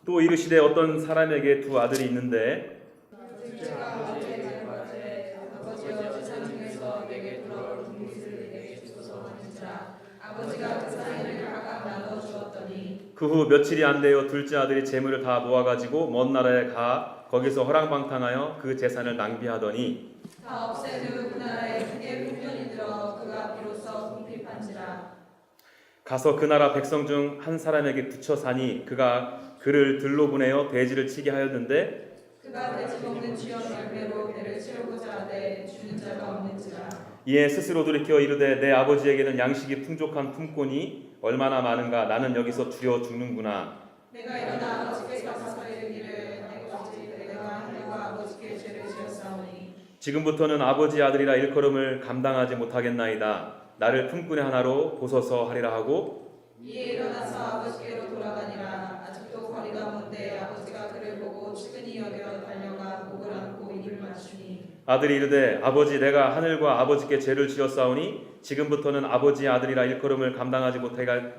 또 이르시되 어떤 사람에게 두 아들이 있는데 그 후 며칠이 안 되어 둘째 아들이 재물을 다 모아가지고 먼 나라에 가 거기서 허랑방탕하여 그 재산을 낭비하더니 다 없앤 후 그 나라에 크게 풍년이 들어 그가 비로소 궁핍한지라. 가서 그 나라 백성 중 한 사람에게 붙여 사니 그가 그를 들로 보내어 돼지를 치게 하였는데 그가 돼지 먹는 쥐어 열매로 배를 채우고자 하되 주는 자가 없는지라. 이에 스스로 돌이켜 이르되 내 아버지에게는 양식이 풍족한 품꾼이 얼마나 많은가 나는 여기서 주려 죽는구나. 내가 일어나 아버지께서 가서 이르기를 내가 하늘과 아버지께 죄를 지었사오니 지금부터는 아버지 아들이라 일컬음을 감당하지 못하겠나이다. 나를 품꾼의 하나로 보소서 하리라 하고 이에 일어나서 아버지께로 돌아가니라. 아직도 거리가 먼데 아버지가 그를 보고 측은히 여겨 달려가 목을 안고 입을 맞추니 아들이 이르되 아버지 내가 하늘과 아버지께 죄를 지었사오니 지금부터는 아버지 아들이라 일컬음을 감당하지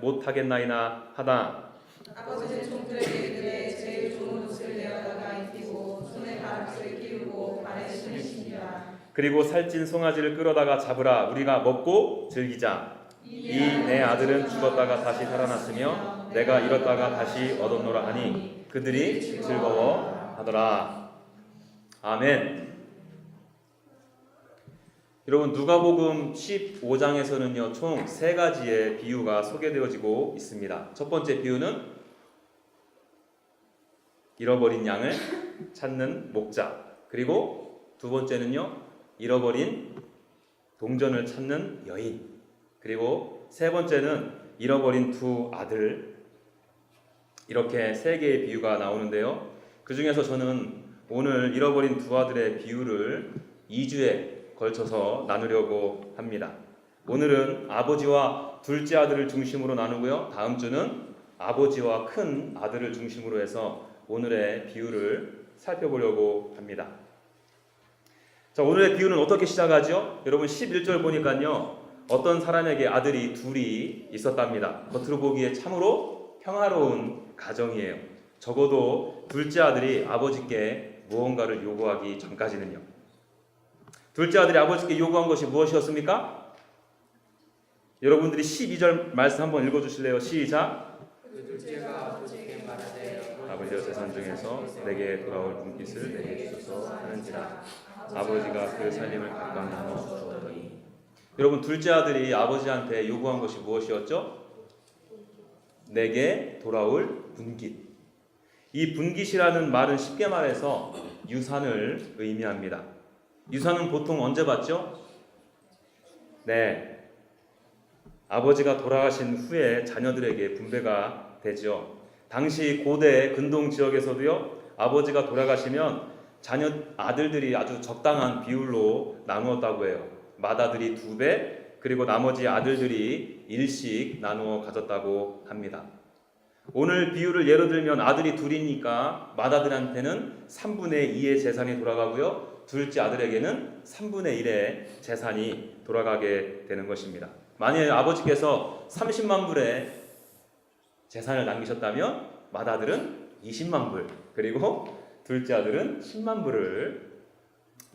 못하겠나이나 하다. 아버지는 종들에게 이르되 제일 좋은 옷을 내어다가 입히고 손에 가락지를 끼우고 발에 신을 신기라. 그리고 살찐 송아지를 끌어다가 잡으라. 우리가 먹고 즐기자. 이 내 아들은 죽었다가 다시 살아났으며 내가 잃었다가 다시 얻었노라 하니 그들이 즐거워하더라. 아멘. 여러분 누가복음 15장에서는요 총 3가지의 비유가 소개되어지고 있습니다. 첫 번째 비유는 잃어버린 양을 찾는 목자, 그리고 두 번째는요 잃어버린 동전을 찾는 여인, 그리고 세 번째는 잃어버린 두 아들. 이렇게 3개의 비유가 나오는데요, 그 중에서 저는 오늘 잃어버린 두 아들의 비유를 2주에 걸쳐서 나누려고 합니다. 오늘은 아버지와 둘째 아들을 중심으로 나누고요, 다음 주는 아버지와 큰 아들을 중심으로 해서 오늘의 비유를 살펴보려고 합니다. 자, 오늘의 비유는 어떻게 시작하죠? 여러분 11절 보니까요 어떤 사람에게 아들이 둘이 있었답니다. 겉으로 보기에 참으로 평화로운 가정이에요. 적어도 둘째 아들이 아버지께 무언가를 요구하기 전까지는요. 둘째 아들이 아버지께 요구한 것이 무엇이었습니까? 여러분들이 12절 말씀 한번 읽어주실래요? 시작. 그 둘째가 아버지께 말하되 아버지여 재산 중에서 내게 돌아올 분깃을 내게 주소서 하는지라. 아버지가 그 살림을 각각 나눠 주었더니. 여러분 둘째 아들이 아버지한테 요구한 것이 무엇이었죠? 내게 돌아올 분깃. 이 분깃이라는 말은 쉽게 말해서 유산을 의미합니다. 유산은 보통 언제 받죠? 네, 아버지가 돌아가신 후에 자녀들에게 분배가 되죠. 당시 고대 근동 지역에서도요 아버지가 돌아가시면 자녀 아들들이 아주 적당한 비율로 나누었다고 해요. 맏아들이 2배, 그리고 나머지 아들들이 1씩 나누어 가졌다고 합니다. 오늘 비유를 예로 들면 아들이 둘이니까 맏아들한테는 3분의 2의 재산이 돌아가고요, 둘째 아들에게는 3분의 1의 재산이 돌아가게 되는 것입니다. 만약에 아버지께서 30만 불의 재산을 남기셨다면 맏아들은 20만 불, 그리고 둘째 아들은 10만 불을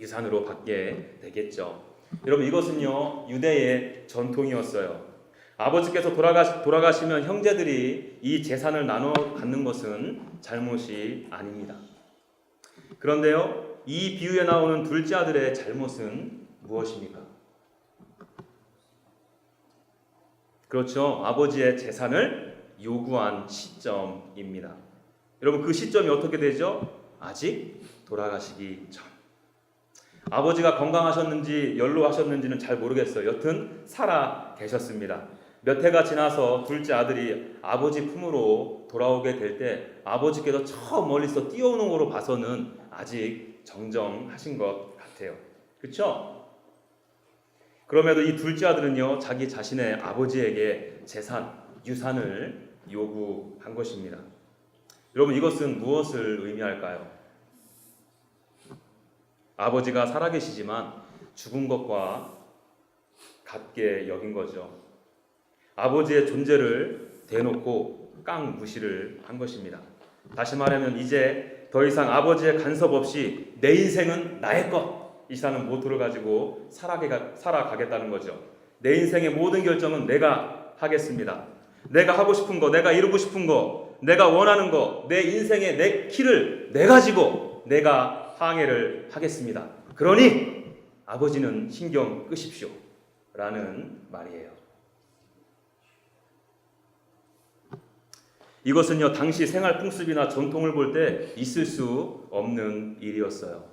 유산으로 받게 되겠죠. 여러분 이것은요 유대의 전통이었어요. 아버지께서 돌아가시면 형제들이 이 재산을 나눠 갖는 것은 잘못이 아닙니다. 그런데요 이 비유에 나오는 둘째 아들의 잘못은 무엇입니까? 그렇죠, 아버지의 재산을 요구한 시점입니다. 여러분 그 시점이 어떻게 되죠? 아직 돌아가시기 전. 아버지가 건강하셨는지 연로하셨는지는 잘 모르겠어요. 여튼 살아 계셨습니다. 몇 해가 지나서 둘째 아들이 아버지 품으로 돌아오게 될 때 아버지께서 저 멀리서 뛰어오는 거로 봐서는 아직 정정하신 것 같아요. 그렇죠? 그럼에도 이 둘째 아들은요 자기 자신의 아버지에게 재산, 유산을 요구한 것입니다. 여러분 이것은 무엇을 의미할까요? 아버지가 살아계시지만 죽은 것과 같게 여긴 거죠. 아버지의 존재를 대놓고 깡 무시를 한 것입니다. 다시 말하면 이제 더 이상 아버지의 간섭 없이 내 인생은 나의 것, 이라는 모토를 가지고 살아가겠다는 거죠. 내 인생의 모든 결정은 내가 하겠습니다. 내가 하고 싶은 거, 내가 이루고 싶은 거, 내가 원하는 거, 내 인생의 내 키를 내 가지고 내가 항해를 하겠습니다. 그러니 아버지는 신경 끄십시오 라는 말이에요. 이것은요, 당시 생활 풍습이나 전통을 볼 때 있을 수 없는 일이었어요.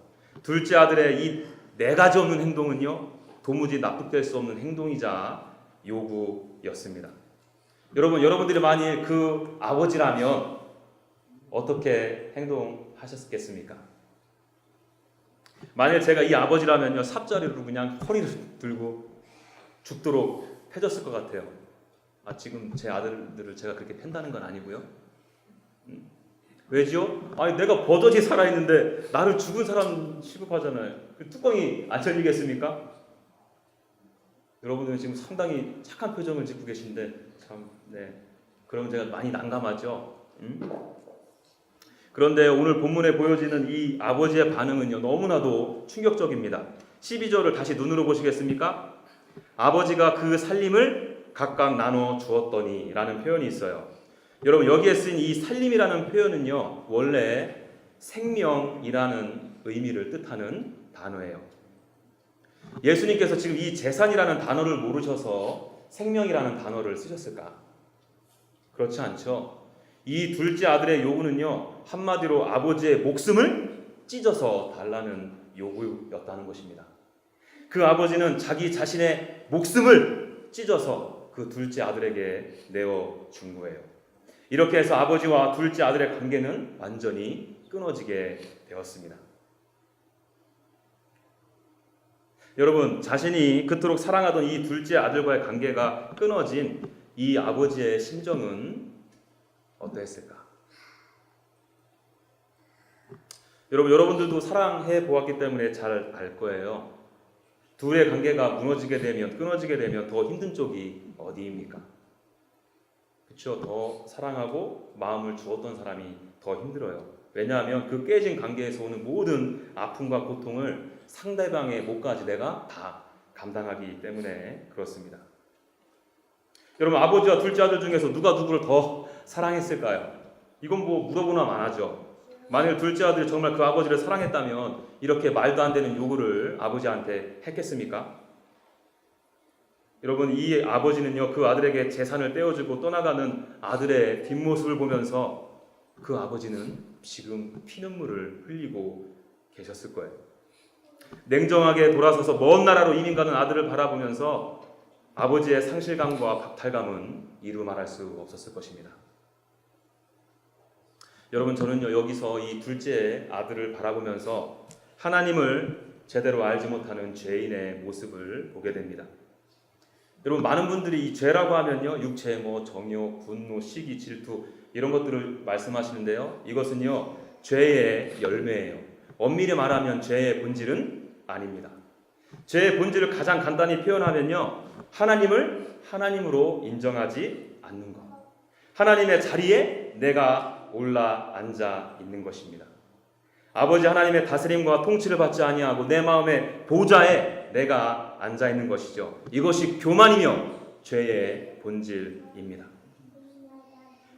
둘째 아들의 이 네 가지 없는 행동은요, 도무지 납득될 수 없는 행동이자 요구였습니다. 여러분들이 만일 그 아버지라면 어떻게 행동하셨겠습니까? 만일 제가 이 아버지라면요, 삽자리로 그냥 허리를 들고 죽도록 패졌을 것 같아요. 지금 제 아들들을 제가 그렇게 팬다는 건 아니고요. 왜지요? 아니, 내가 버젓이 살아있는데 나를 죽은 사람 취급하잖아요. 그 뚜껑이 안 열리겠습니까? 여러분들은 지금 상당히 착한 표정을 짓고 계신데 참, 그럼 제가 많이 난감하죠. 그런데 오늘 본문에 보여지는 이 아버지의 반응은요, 너무나도 충격적입니다. 12절을 다시 눈으로 보시겠습니까? 아버지가 그 살림을 각각 나눠 주었더니 라는 표현이 있어요. 여러분, 여기에 쓰인 이 살림이라는 표현은요, 원래 생명이라는 의미를 뜻하는 단어예요. 예수님께서 지금 이 재산이라는 단어를 모르셔서 생명이라는 단어를 쓰셨을까? 그렇지 않죠. 이 둘째 아들의 요구는요, 한마디로 아버지의 목숨을 찢어서 달라는 요구였다는 것입니다. 그 아버지는 자기 자신의 목숨을 찢어서 그 둘째 아들에게 내어준 거예요. 이렇게 해서 아버지와 둘째 아들의 관계는 완전히 끊어지게 되었습니다. 여러분, 자신이 그토록 사랑하던 이 둘째 아들과의 관계가 끊어진 이 아버지의 심정은 어떠했을까? 여러분들도 사랑해 보았기 때문에 잘 알 거예요. 둘의 관계가 무너지게 되면, 끊어지게 되면 더 힘든 쪽이 어디입니까? 그렇죠. 더 사랑하고 마음을 주었던 사람이 더 힘들어요. 왜냐하면 그 깨진 관계에서 오는 모든 아픔과 고통을 상대방의 몫까지 내가 다 감당하기 때문에 그렇습니다. 여러분, 아버지와 둘째 아들 중에서 누가 누구를 더 사랑했을까요? 이건 뭐 물어보나 마나죠. 만일 둘째 아들이 정말 그 아버지를 사랑했다면 이렇게 말도 안 되는 요구를 아버지한테 했겠습니까? 여러분, 이 아버지는요, 그 아들에게 재산을 떼어주고 떠나가는 아들의 뒷모습을 보면서 그 아버지는 지금 피눈물을 흘리고 계셨을 거예요. 냉정하게 돌아서서 먼 나라로 이민 가는 아들을 바라보면서 아버지의 상실감과 박탈감은 이루 말할 수 없었을 것입니다. 여러분, 저는요, 여기서 이 둘째 아들을 바라보면서 하나님을 제대로 알지 못하는 죄인의 모습을 보게 됩니다. 여러분, 많은 분들이 이 죄라고 하면요, 육체, 정욕, 분노, 시기, 질투 이런 것들을 말씀하시는데요, 이것은요, 죄의 열매예요. 엄밀히 말하면 죄의 본질은 아닙니다. 죄의 본질을 가장 간단히 표현하면요, 하나님을 하나님으로 인정하지 않는 것, 하나님의 자리에 내가 올라 앉아 있는 것입니다. 아버지 하나님의 다스림과 통치를 받지 아니하고 내 마음의 보좌에 내가 앉아 있는 것이죠. 이것이 교만이며 죄의 본질입니다.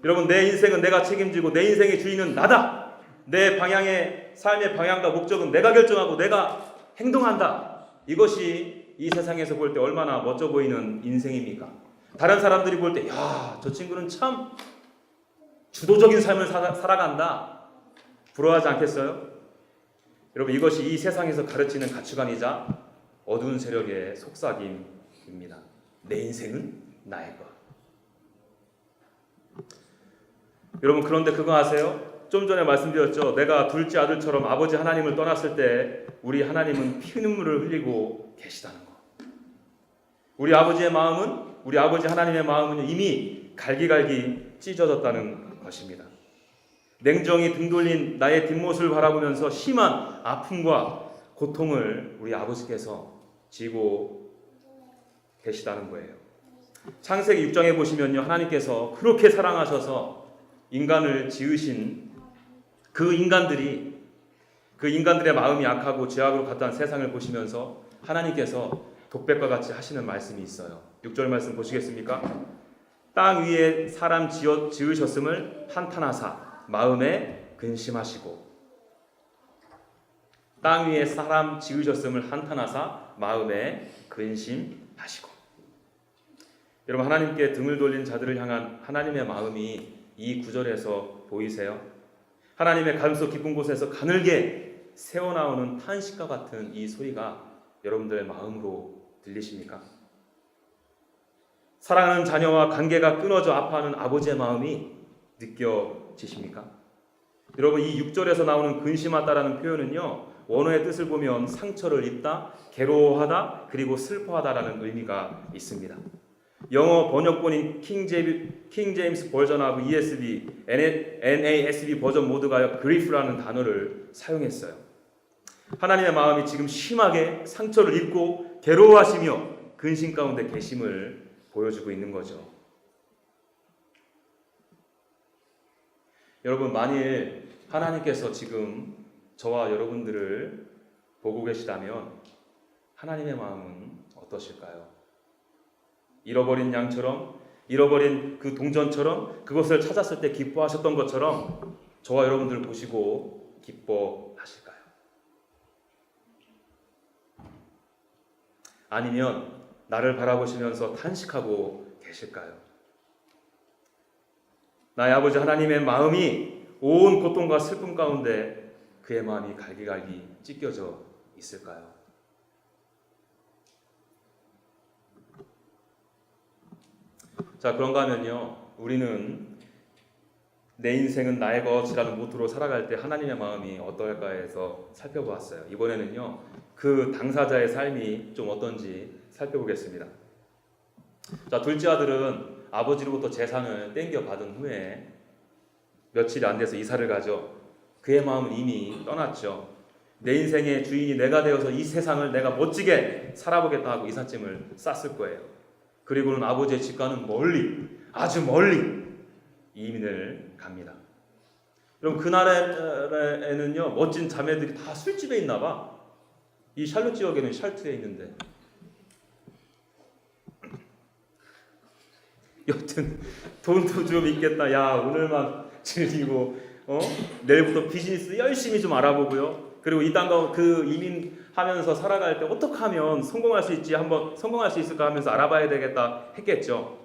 여러분, 내 인생은 내가 책임지고 내 인생의 주인은 나다. 내 방향의 삶의 방향과 목적은 내가 결정하고 내가 행동한다. 이것이 이 세상에서 볼 때 얼마나 멋져 보이는 인생입니까? 다른 사람들이 볼 때, 야, 저 친구는 참 주도적인 삶을 살아간다. 부러워하지 않겠어요? 여러분, 이것이 이 세상에서 가르치는 가치관이자 어두운 세력의 속삭임입니다. 내 인생은 나의 것. 여러분, 그런데 그거 아세요? 좀 전에 말씀드렸죠. 내가 둘째 아들처럼 아버지 하나님을 떠났을 때 우리 하나님은 피눈물을 흘리고 계시다는 것. 우리 아버지의 마음은, 우리 아버지 하나님의 마음은 이미 갈기갈기 찢어졌다는 것입니다. 냉정히 등 돌린 나의 뒷모습을 바라보면서 심한 아픔과 고통을 우리 아버지께서 지고 계시다는 거예요. 창세기 6장에 보시면요, 하나님께서 그렇게 사랑하셔서 인간을 지으신 그 인간들의 마음이 악하고 죄악으로 갓한 세상을 보시면서 하나님께서 독백과 같이 하시는 말씀이 있어요. 6절 말씀 보시겠습니까? 땅 위에 사람 지으셨음을 한탄하사 마음에 근심하시고, 땅 위에 사람 지으셨음을 한탄하사 마음에 근심하시고. 여러분, 하나님께 등을 돌린 자들을 향한 하나님의 마음이 이 구절에서 보이세요? 하나님의 가슴속 깊은 곳에서 가늘게 새어나오는 탄식과 같은 이 소리가 여러분들의 마음으로 들리십니까? 사랑하는 자녀와 관계가 끊어져 아파하는 아버지의 마음이 느껴지십니까? 여러분, 이 6절에서 나오는 근심하다라는 표현은요, 원어의 뜻을 보면 상처를 입다, 괴로워하다, 그리고 슬퍼하다라는 의미가 있습니다. 영어 번역본인 킹 제임스 버전하고 ESV, NASB 버전 모두가 grief라는 단어를 사용했어요. 하나님의 마음이 지금 심하게 상처를 입고 괴로워하시며 근심 가운데 계심을 보여주고 있는 거죠. 여러분, 만일 하나님께서 지금 저와 여러분들을 보고 계시다면 하나님의 마음은 어떠실까요? 잃어버린 양처럼, 잃어버린 그 동전처럼 그것을 찾았을 때 기뻐하셨던 것처럼 저와 여러분들을 보시고 기뻐하실까요? 아니면 나를 바라보시면서 탄식하고 계실까요? 나의 아버지 하나님의 마음이 온 고통과 슬픔 가운데 그의 마음이 갈기갈기 찢겨져 있을까요? 자, 그런가 하면요, 우리는 내 인생은 나의 것이라는 모토로 살아갈 때 하나님의 마음이 어떨까 해서 살펴보았어요. 이번에는요, 그 당사자의 삶이 좀 어떤지 살펴보겠습니다. 자, 둘째 아들은 아버지로부터 재산을 땡겨받은 후에 며칠이 안 돼서 이사를 가죠. 그의 마음은 이미 떠났죠. 내 인생의 주인이 내가 되어서 이 세상을 내가 멋지게 살아보겠다 하고 이삿짐을 쌌을 거예요. 그리고는 아버지의 집과는 멀리, 아주 멀리 이민을 갑니다. 여러분, 그날에는요, 멋진 자매들이 다 술집에 있나 봐. 이 샬롯 지역에는 샬트에 있는데. 여튼 돈도 좀 있겠다. 야, 오늘만 즐기고 내일부터 비즈니스 열심히 좀 알아보고요. 그리고 이 땅과 그 이민하면서 살아갈 때 어떻게 하면 성공할 수 있지, 한번 성공할 수 있을까 하면서 알아봐야 되겠다 했겠죠.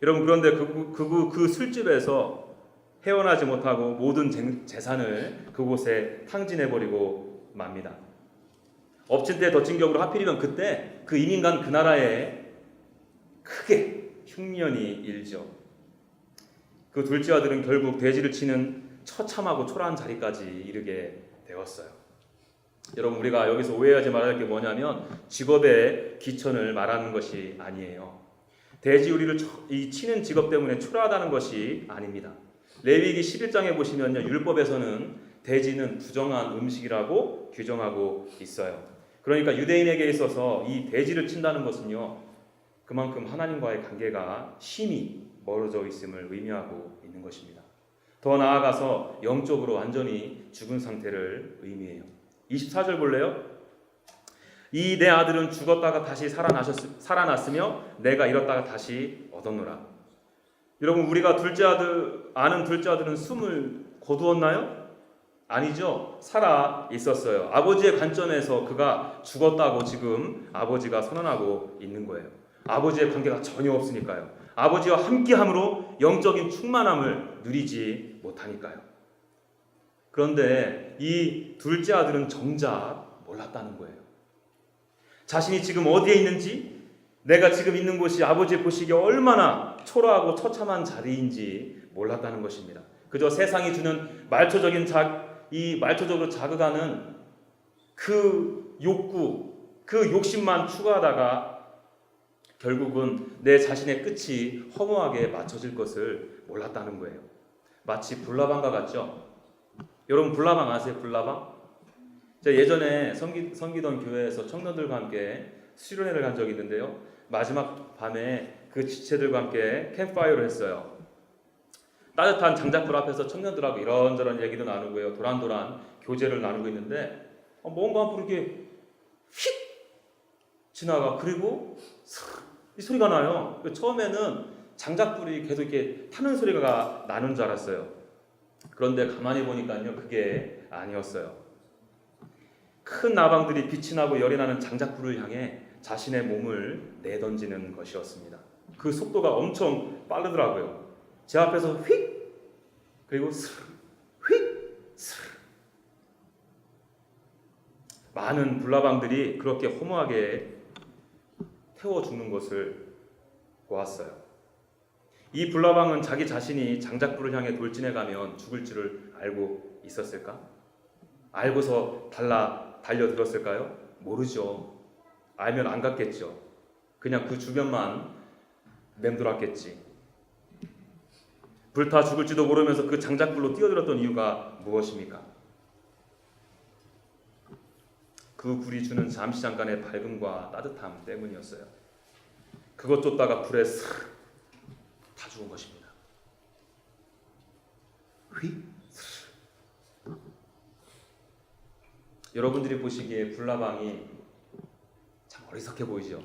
여러분, 그런데 그 술집에서 헤어나지 못하고 모든 재산을 그곳에 탕진해버리고 맙니다. 엎친 데 덮친 격으로 하필이면 그때 그 이민 간 그 나라에 크게 흉년이 일죠. 그 둘째 아들은 결국 돼지를 치는 처참하고 초라한 자리까지 이르게 되었어요. 여러분, 우리가 여기서 오해하지 말아야 할 게 뭐냐면 직업의 기천을 말하는 것이 아니에요. 돼지우리를 치는 직업 때문에 초라하다는 것이 아닙니다. 레위기 11장에 보시면요, 율법에서는 돼지는 부정한 음식이라고 규정하고 있어요. 그러니까 유대인에게 있어서 이 돼지를 친다는 것은요, 그만큼 하나님과의 관계가 심히 멀어져 있음을 의미하고 있는 것입니다. 더 나아가서 영적으로 완전히 죽은 상태를 의미해요. 24절 볼래요? 이 내 아들은 죽었다가 다시 살아났으며 내가 잃었다가 다시 얻었노라. 여러분, 우리가 아는 둘째 아들은 숨을 거두었나요? 아니죠. 살아 있었어요. 아버지의 관점에서 그가 죽었다고 지금 아버지가 선언하고 있는 거예요. 아버지의 관계가 전혀 없으니까요. 아버지와 함께함으로 영적인 충만함을 누리지 못하니까요. 그런데 이 둘째 아들은 정작 몰랐다는 거예요. 자신이 지금 어디에 있는지, 내가 지금 있는 곳이 아버지 보시기에 얼마나 초라하고 처참한 자리인지 몰랐다는 것입니다. 그저 세상이 주는 말초적으로 자극하는 그 욕구, 그 욕심만 추구하다가 결국은 내 자신의 끝이 허무하게 맞춰질 것을 몰랐다는 거예요. 마치 불나방과 같죠? 여러분, 불나방 아세요? 불나방? 제가 예전에 섬기던 교회에서 청년들과 함께 수련회를 간 적이 있는데요. 마지막 밤에 그 지체들과 함께 캠프파이어를 했어요. 따뜻한 장작불 앞에서 청년들하고 이런저런 얘기도 나누고요. 도란도란 교제를 나누고 있는데 뭔가 모르게 휙 지나가. 그리고 이 소리가 나요. 처음에는 장작불이 계속 이렇게 타는 소리가 나는 줄 알았어요. 그런데 가만히 보니까요, 그게 아니었어요. 큰 나방들이 빛이 나고 열이 나는 장작불을 향해 자신의 몸을 내던지는 것이었습니다. 그 속도가 엄청 빠르더라고요. 제 앞에서 휙, 그리고 스르, 휙, 스르. 많은 불나방들이 그렇게 허무하게 태워 죽는 것을 보았어요. 이 불나방은 자기 자신이 장작불을 향해 돌진해 가면 죽을 줄을 알고 있었을까? 알고서 달려들었을까요? 모르죠. 알면 안 갔겠죠. 그냥 그 주변만 맴돌았겠지. 불타 죽을지도 모르면서 그 장작불로 뛰어들었던 이유가 무엇입니까? 그 불이 주는 잠시 잠깐의 밝음과 따뜻함 때문이었어요. 그것 쫓다가 불에 싹 다 죽은 것입니다. 여러분들이 보시기에 불나방이 참 어리석해 보이죠?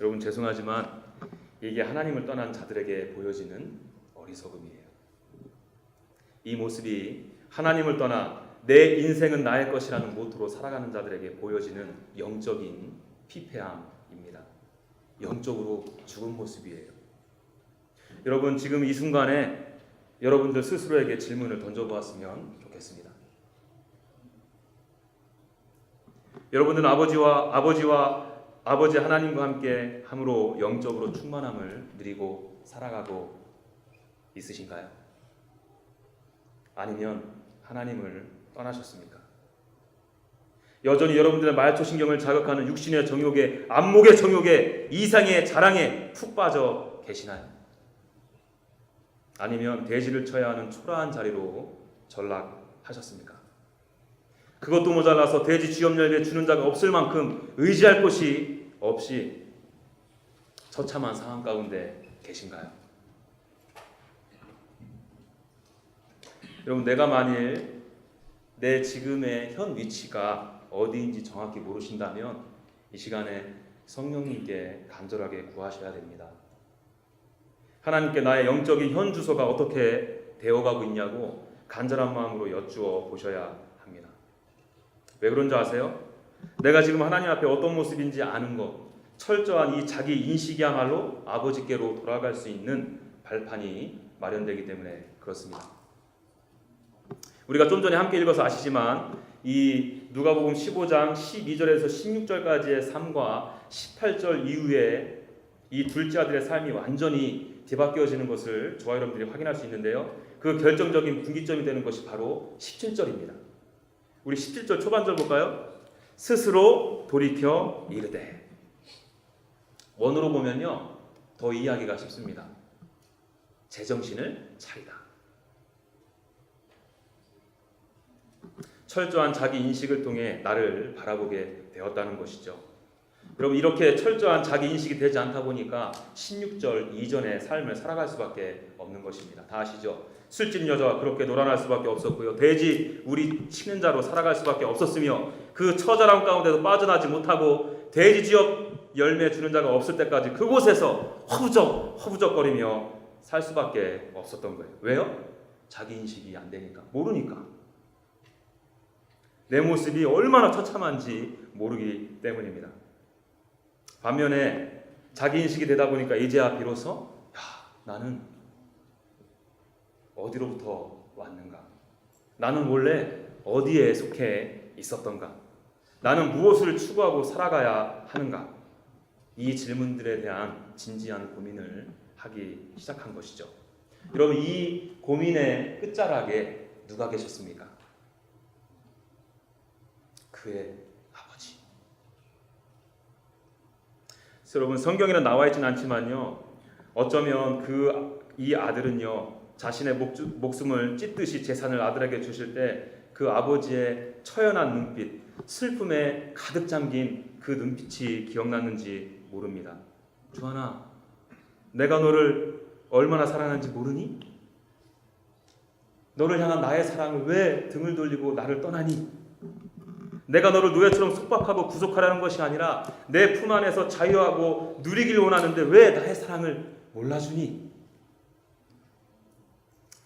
여러분 죄송하지만 이게 하나님을 떠난 자들에게 보여지는 어리석음이에요. 이 모습이 하나님을 떠나 내 인생은 나의 것이라는 모토로 살아가는 자들에게 보여지는 영적인 피폐함입니다. 영적으로 죽은 모습이에요. 여러분 지금 이 순간에 여러분들 스스로에게 질문을 던져보았으면 좋겠습니다. 여러분들은 아버지 하나님과 함께 함으로 영적으로 충만함을 누리고 살아가고 있으신가요? 아니면 하나님을 떠나셨습니까? 여전히 여러분들의 말초신경을 자극하는 육신의 정욕에, 안목의 정욕에, 이상의 자랑에 푹 빠져 계시나요? 아니면 대지를 쳐야 하는 초라한 자리로 전락하셨습니까? 그것도 모자라서 대지 쥐업 열매 주는 자가 없을 만큼 의지할 곳이 없이 처참한 상황 가운데 계신가요? 여러분 내가 만일 내 지금의 현 위치가 어디인지 정확히 모르신다면 이 시간에 성령님께 간절하게 구하셔야 됩니다. 하나님께 나의 영적인 현 주소가 어떻게 되어가고 있냐고 간절한 마음으로 여쭈어 보셔야 합니다. 왜 그런지 아세요? 내가 지금 하나님 앞에 어떤 모습인지 아는 것, 철저한 이 자기 인식이야말로 아버지께로 돌아갈 수 있는 발판이 마련되기 때문에 그렇습니다. 우리가 좀 전에 함께 읽어서 아시지만 이 누가복음 15장 12절에서 16절까지의 삶과 18절 이후에 이 둘째 아들의 삶이 완전히 뒤바뀌어지는 것을 저와 여러분들이 확인할 수 있는데요. 그 결정적인 분기점이 되는 것이 바로 17절입니다. 우리 17절 초반절 볼까요? 스스로 돌이켜 이르되. 원어로 보면요 더 이해하기가 쉽습니다. 제정신을 차리다. 철저한 자기 인식을 통해 나를 바라보게 되었다는 것이죠. 여러분 이렇게 철저한 자기 인식이 되지 않다 보니까 16절 이전의 삶을 살아갈 수밖에 없는 것입니다. 다 아시죠? 술집 여자와 그렇게 놀아날 수밖에 없었고요. 돼지 우리 치는 자로 살아갈 수밖에 없었으며 그 처절함 가운데도 빠져나지 못하고 돼지 지역 열매 주는 자가 없을 때까지 그곳에서 허부적거리며 살 수밖에 없었던 거예요. 왜요? 자기 인식이 안 되니까, 모르니까. 내 모습이 얼마나 처참한지 모르기 때문입니다. 반면에 자기 인식이 되다 보니까 이제야 비로소 나는 어디로부터 왔는가? 나는 원래 어디에 속해 있었던가? 나는 무엇을 추구하고 살아가야 하는가? 이 질문들에 대한 진지한 고민을 하기 시작한 것이죠. 여러분 이 고민의 끝자락에 누가 계셨습니까? 그의 아버지. 여러분 성경에는 나와 있지는 않지만요. 어쩌면 이 아들은요. 자신의 목숨을 찢듯이 재산을 아들에게 주실 때 그 아버지의 처연한 눈빛, 슬픔에 가득 잠긴 그 눈빛이 기억났는지 모릅니다. 주하나, 내가 너를 얼마나 사랑하는지 모르니? 너를 향한 나의 사랑을 왜 등을 돌리고 나를 떠나니? 내가 너를 노예처럼 속박하고 구속하라는 것이 아니라 내 품 안에서 자유하고 누리길 원하는데 왜 나의 사랑을 몰라주니?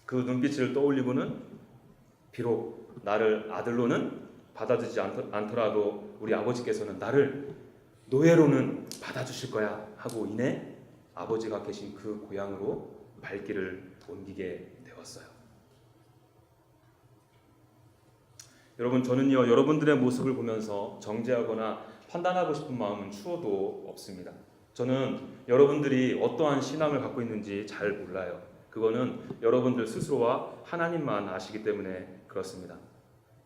그 눈빛을 떠올리고는 비록 나를 아들로는 받아주지 않더라도 우리 아버지께서는 나를 노예로는 받아주실 거야 하고 이내 아버지가 계신 그 고향으로 발길을 옮기게 되었어요. 여러분, 저는요 여러분들의 모습을 보면서 정죄하거나 판단하고 싶은 마음은 추워도 없습니다. 저는 여러분들이 어떠한 신앙을 갖고 있는지 잘 몰라요. 그거는 여러분들 스스로와 하나님만 아시기 때문에 그렇습니다.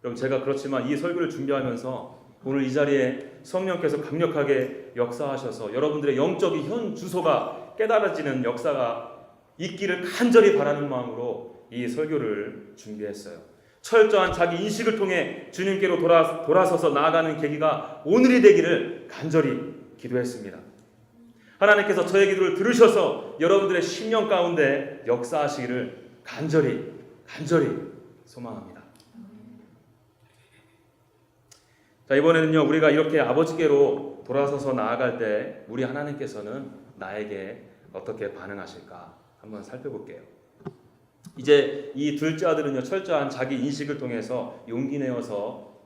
여러분, 제가 그렇지만 이 설교를 준비하면서 오늘 이 자리에 성령께서 강력하게 역사하셔서 여러분들의 영적인 현 주소가 깨달아지는 역사가 있기를 간절히 바라는 마음으로 이 설교를 준비했어요. 철저한 자기 인식을 통해 주님께로 돌아서서 나아가는 계기가 오늘이 되기를 간절히 기도했습니다. 하나님께서 저의 기도를 들으셔서 여러분들의 심령 가운데 역사하시기를 간절히 소망합니다. 자, 이번에는요 우리가 이렇게 아버지께로 돌아서서 나아갈 때 우리 하나님께서는 나에게 어떻게 반응하실까 한번 살펴볼게요. 이제 이 둘째 아들은요 철저한 자기 인식을 통해서 용기 내어서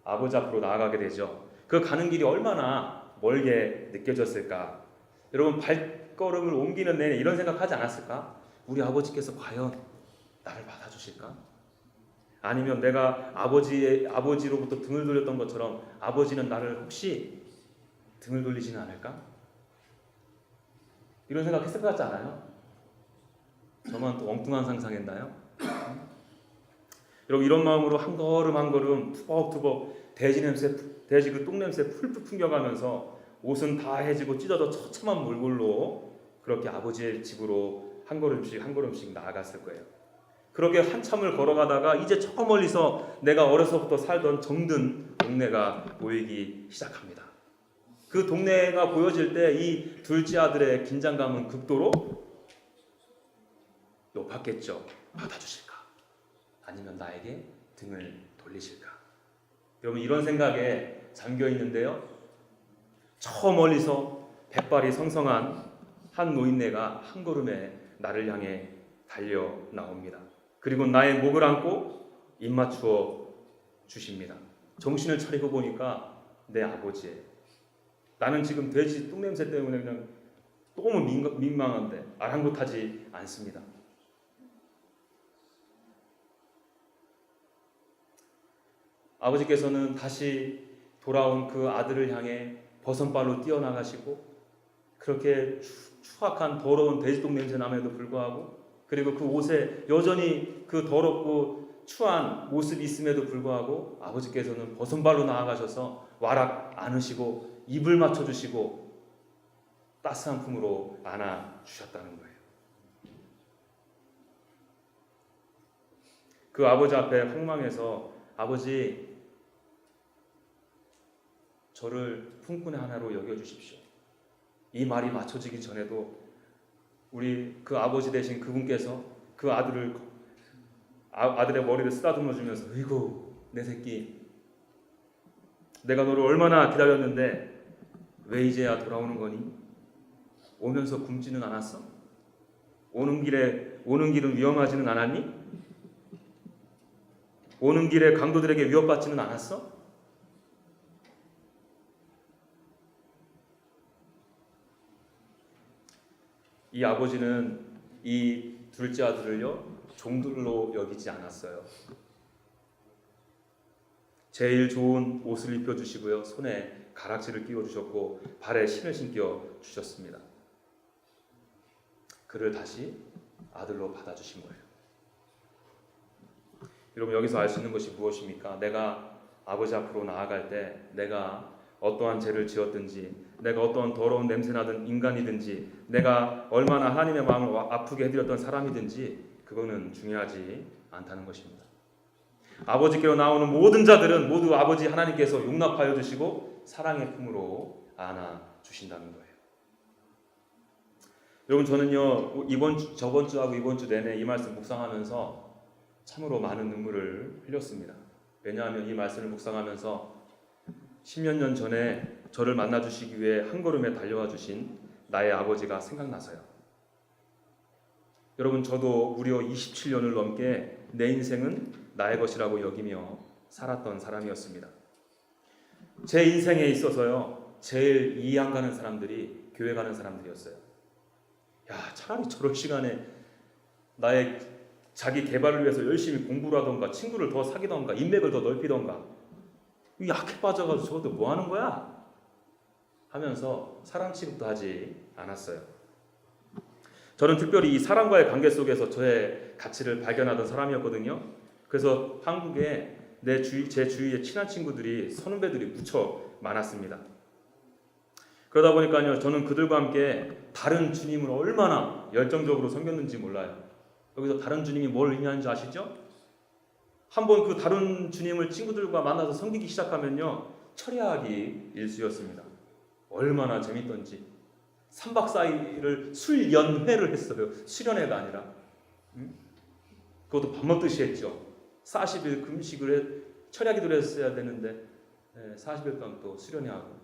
아버지 앞으로 나아가게 되죠. 그 가는 길이 얼마나 멀게 느껴졌을까. 여러분, 발걸음을 옮기는 내내 이런 생각하지 않았을까? 우리 아버지께서 과연 나를 받아주실까? 아니면 내가 아버지로부터 등을 돌렸던 것처럼 아버지는 나를 혹시 등을 돌리지는 않을까? 이런 생각했을 것 같지 않아요? 저만 또 엉뚱한 상상했나요? 여러분, 이런 마음으로 한 걸음 투벅투벅 돼지 그 똥냄새 풀풀 풍겨가면서 옷은 다 해지고 찢어져 처참한 몰골로 그렇게 아버지의 집으로 한 걸음씩 나아갔을 거예요. 그렇게 한참을 걸어가다가 이제 저 멀리서 내가 어려서부터 살던 정든 동네가 보이기 시작합니다. 그 동네가 보여질 때 이 둘째 아들의 긴장감은 극도로 높았겠죠. 받아주실까? 아니면 나에게 등을 돌리실까? 여러분, 이런 생각에 잠겨 있는데요. 저 멀리서 백발이 성성한 한 노인네가 한 걸음에 나를 향해 달려 나옵니다. 그리고 나의 목을 안고 입 맞추어 주십니다. 정신을 차리고 보니까 내 아버지예요. 나는 지금 돼지 똥냄새 때문에 그냥 너무 민망한데 아랑곳하지 않습니다. 아버지께서는 다시 돌아온 그 아들을 향해 버선발로 뛰어나가시고 그렇게 추악한 더러운 돼지똥 냄새 남에도 불구하고 그리고 그 옷에 여전히 그 더럽고 추한 모습이 있음에도 불구하고 아버지께서는 버선발로 나아가셔서 와락 안으시고 입을 맞춰주시고 따스한 품으로 안아주셨다는 거예요. 그 아버지 앞에 황망해서 아버지 저를 품꾼의 하나로 여겨주십시오. 이 말이 맞춰지기 전에도 우리 그 아버지 되신 그분께서 그 아들의 머리를 쓰다듬어 주면서 어이구 내 새끼 내가 너를 얼마나 기다렸는데 왜 이제야 돌아오는 거니? 오면서 굶지는 않았어? 오는 길은 위험하지는 않았니? 오는 길에 강도들에게 위협받지는 않았어? 이 아버지는 이 둘째 아들을요 종들로 여기지 않았어요. 제일 좋은 옷을 입혀주시고요, 손에 가락지를 끼워주셨고 발에 신을 신겨 주셨습니다. 그를 다시 아들로 받아주신 거예요. 여러분, 여기서 알 수 있는 것이 무엇입니까? 내가 아버지 앞으로 나아갈 때 내가 어떠한 죄를 지었든지 내가 어떠한 더러운 냄새나던 인간이든지 내가 얼마나 하나님의 마음을 아프게 해드렸던 사람이든지 그거는 중요하지 않다는 것입니다. 아버지께로 나오는 모든 자들은 모두 아버지 하나님께서 용납하여 주시고 사랑의 품으로 안아 주신다는 거예요. 여러분 저는요 저번 주하고 이번 주 내내 이 말씀 묵상하면서 참으로 많은 눈물을 흘렸습니다. 왜냐하면 이 말씀을 묵상하면서 10년 년 전에 저를 만나주시기 위해 한 걸음에 달려와 주신 나의 아버지가 생각나서요. 여러분 저도 무려 27년을 넘게 내 인생은 나의 것이라고 여기며 살았던 사람이었습니다. 제 인생에 있어서요 제일 이해 안 가는 사람들이 교회 가는 사람들이었어요. 야, 차라리 저럴 시간에 나의 자기 개발을 위해서 열심히 공부를 하던가 친구를 더 사귀던가 인맥을 더 넓히던가 약해 빠져가지고 저것도 뭐 하는 거야? 하면서 사람 취급도 하지 않았어요. 저는 특별히 이 사람과의 관계 속에서 저의 가치를 발견하던 사람이었거든요. 그래서 한국에 제 주위에 친한 친구들이 선후배들이 무척 많았습니다. 그러다 보니까요 저는 그들과 함께 다른 주님을 얼마나 열정적으로 섬겼는지 몰라요. 여기서 다른 주님이 뭘 의미하는지 아시죠? 한번 그 다른 주님을 친구들과 만나서 섬기기 시작하면요 철야하기 일쑤였습니다. 얼마나 재밌던지 3박 4일을 술연회를 했어요. 수련회가 아니라 그것도 밥 먹듯이 했죠. 40일 금식을 철야기도를 했어야 되는데 40일 동안 또 수련회하고.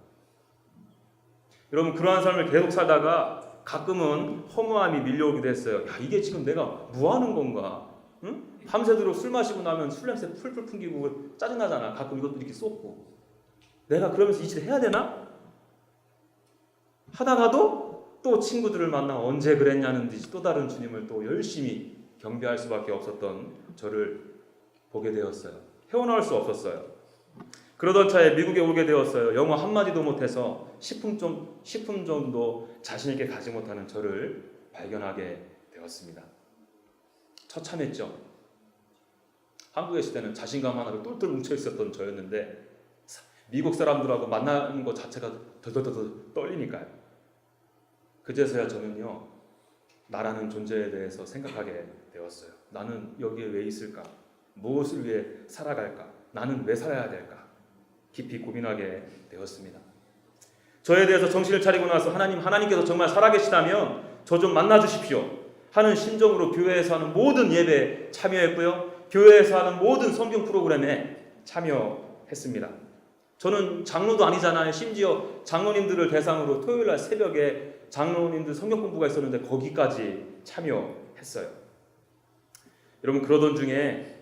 여러분 그러한 삶을 계속 살다가 가끔은 허무함이 밀려오기도 했어요. 야, 이게 지금 내가 뭐 하는 건가? 응? 밤새도록 술 마시고 나면 술 냄새 풀풀 풍기고 짜증나잖아. 가끔 이것도 이렇게 쏟고. 내가 그러면서 이 짓을 해야 되나? 하다가도 또 친구들을 만나 언제 그랬냐는 듯이 또 다른 주님을 또 열심히 경배할 수밖에 없었던 저를 보게 되었어요. 헤어나올 수 없었어요. 그러던 차에 미국에 오게 되었어요. 영어 한마디도 못해서 식품 정도 자신 있게 가지 못하는 저를 발견하게 되었습니다. 처참했죠. 한국에 있을 때는 자신감 하나로 똘똘 뭉쳐 있었던 저였는데 미국 사람들하고 만나는 것 자체가 더더더 떨리니까요. 그제서야 저는요 나라는 존재에 대해서 생각하게 되었어요. 나는 여기에 왜 있을까? 무엇을 위해 살아갈까? 나는 왜 살아야 될까? 깊이 고민하게 되었습니다. 저에 대해서 정신을 차리고 나서 하나님께서 정말 살아계시다면 저 좀 만나주십시오 하는 심정으로 교회에서 하는 모든 예배에 참여했고요. 교회에서 하는 모든 성경 프로그램에 참여했습니다. 저는 장로도 아니잖아요. 심지어 장로님들을 대상으로 토요일날 새벽에 장로님들 성경 공부가 있었는데 거기까지 참여했어요. 여러분 그러던 중에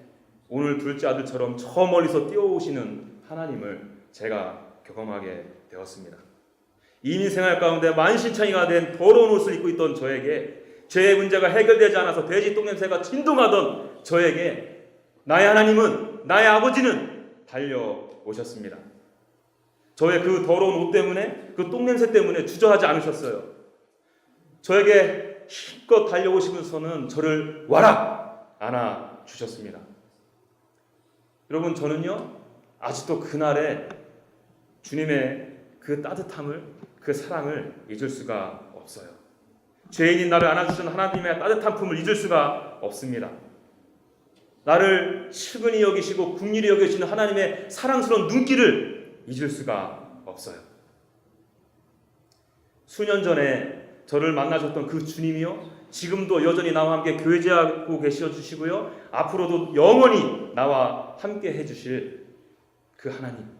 오늘 둘째 아들처럼 저 멀리서 뛰어오시는 하나님을 제가 경험하게 되었습니다. 이민 생활 가운데 만신창이가 된 더러운 옷을 입고 있던 저에게 죄의 문제가 해결되지 않아서 돼지 똥냄새가 진동하던 저에게 나의 하나님은 나의 아버지는 달려오셨습니다. 저의 그 더러운 옷 때문에 그 똥냄새 때문에 주저하지 않으셨어요. 저에게 힘껏 달려오시면서는 저를 와라 안아주셨습니다. 여러분 저는요 아직도 그날의 주님의 그 따뜻함을 그 사랑을 잊을 수가 없어요. 죄인인 나를 안아주신 하나님의 따뜻한 품을 잊을 수가 없습니다. 나를 측은히 여기시고 긍휼히 여기시는 하나님의 사랑스러운 눈길을 잊을 수가 없어요. 수년 전에 저를 만나셨던 그 주님이요 지금도 여전히 나와 함께 교제하고 계셔 주시고요 앞으로도 영원히 나와 함께 해주실 그 하나님.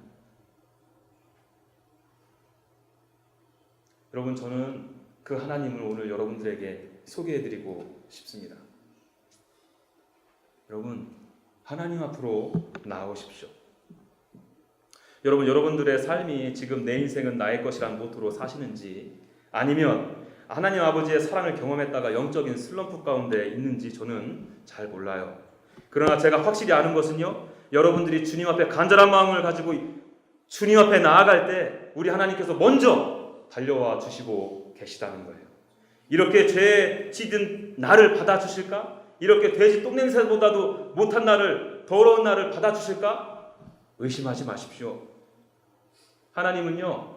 여러분 저는 그 하나님을 오늘 여러분들에게 소개해드리고 싶습니다. 여러분 하나님 앞으로 나아오십시오. 여러분들의 삶이 지금 내 인생은 나의 것이라는 모토로 사시는지 아니면 하나님 아버지의 사랑을 경험했다가 영적인 슬럼프 가운데 있는지 저는 잘 몰라요. 그러나 제가 확실히 아는 것은요 여러분들이 주님 앞에 간절한 마음을 가지고 주님 앞에 나아갈 때 우리 하나님께서 먼저 달려와 주시고 계시다는 거예요. 이렇게 죄에 찌든 나를 받아주실까? 이렇게 돼지 똥냄새보다도 못한 나를 더러운 나를 받아주실까? 의심하지 마십시오. 하나님은요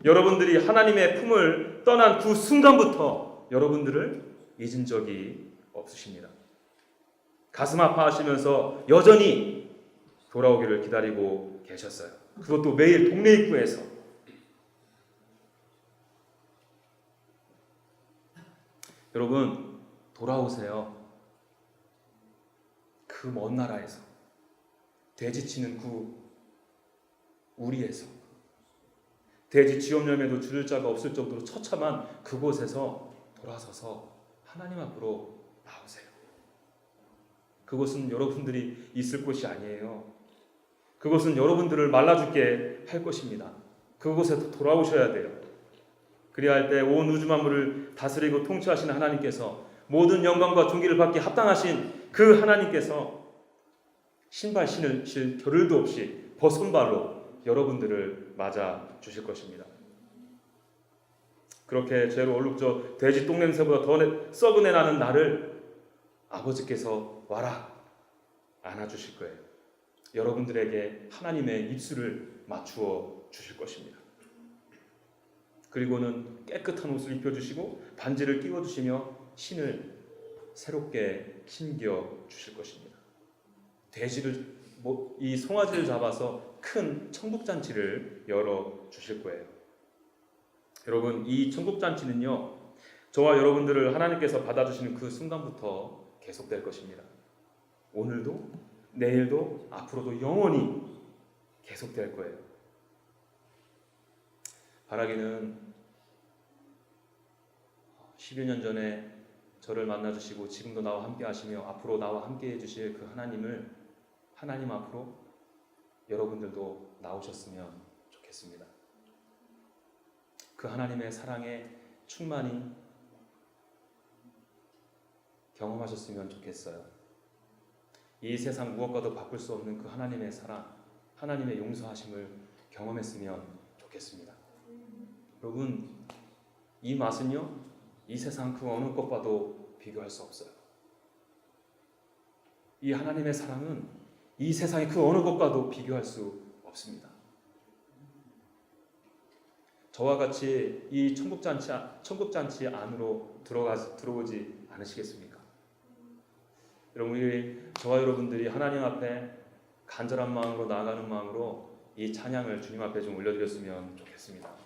여러분들이 하나님의 품을 떠난 그 순간부터 여러분들을 잊은 적이 없으십니다. 가슴 아파하시면서 여전히 돌아오기를 기다리고 계셨어요. 그것도 매일 동네 입구에서. 여러분 돌아오세요. 그 먼 나라에서 돼지치는 그 우리에서 돼지 지엄열매도 줄일 자가 없을 정도로 처참한 그곳에서 돌아서서 하나님 앞으로 나오세요. 그곳은 여러분들이 있을 곳이 아니에요. 그곳은 여러분들을 말라 죽게 할 것입니다. 그곳에 돌아오셔야 돼요. 그리야 할 때 온 우주 만물을 다스리고 통치하시는 하나님께서, 모든 영광과 존귀를 받기 합당하신 그 하나님께서 신발 신을 겨를도 없이 벗은 발로 여러분들을 맞아 주실 것입니다. 그렇게 죄로 얼룩져 돼지 똥냄새보다 더 썩은 애 나는 나를 아버지께서 와라 안아주실 거예요. 여러분들에게 하나님의 입술을 맞추어 주실 것입니다. 그리고는 깨끗한 옷을 입혀주시고 반지를 끼워주시며 신을 새롭게 신겨 주실 것입니다. 돼지를 이 송아지를 잡아서 큰 천국잔치를 열어 주실 거예요. 여러분, 이 천국잔치는요, 저와 여러분들을 하나님께서 받아주시는 그 순간부터 계속될 것입니다. 오늘도 내일도 앞으로도 영원히 계속될 거예요. 바라기는 10여 년 전에 저를 만나주시고 지금도 나와 함께 하시며 앞으로 나와 함께 해주실 그 하나님 앞으로 여러분들도 나오셨으면 좋겠습니다. 그 하나님의 사랑에 충만히 경험하셨으면 좋겠어요. 이 세상 무엇과도 바꿀 수 없는 그 하나님의 사랑, 하나님의 용서하심을 경험했으면 좋겠습니다. 여러분, 이 맛은요, 이 세상 그 어느 것과도 비교할 수 없어요. 이 하나님의 사랑은 이 세상의 그 어느 것과도 비교할 수 없습니다. 저와 같이 이 천국잔치 안으로 들어오지 않으시겠습니까? 여러분, 저와 여러분들이 하나님 앞에 간절한 마음으로 나아가는 마음으로 이 찬양을 주님 앞에 좀 올려드렸으면 좋겠습니다.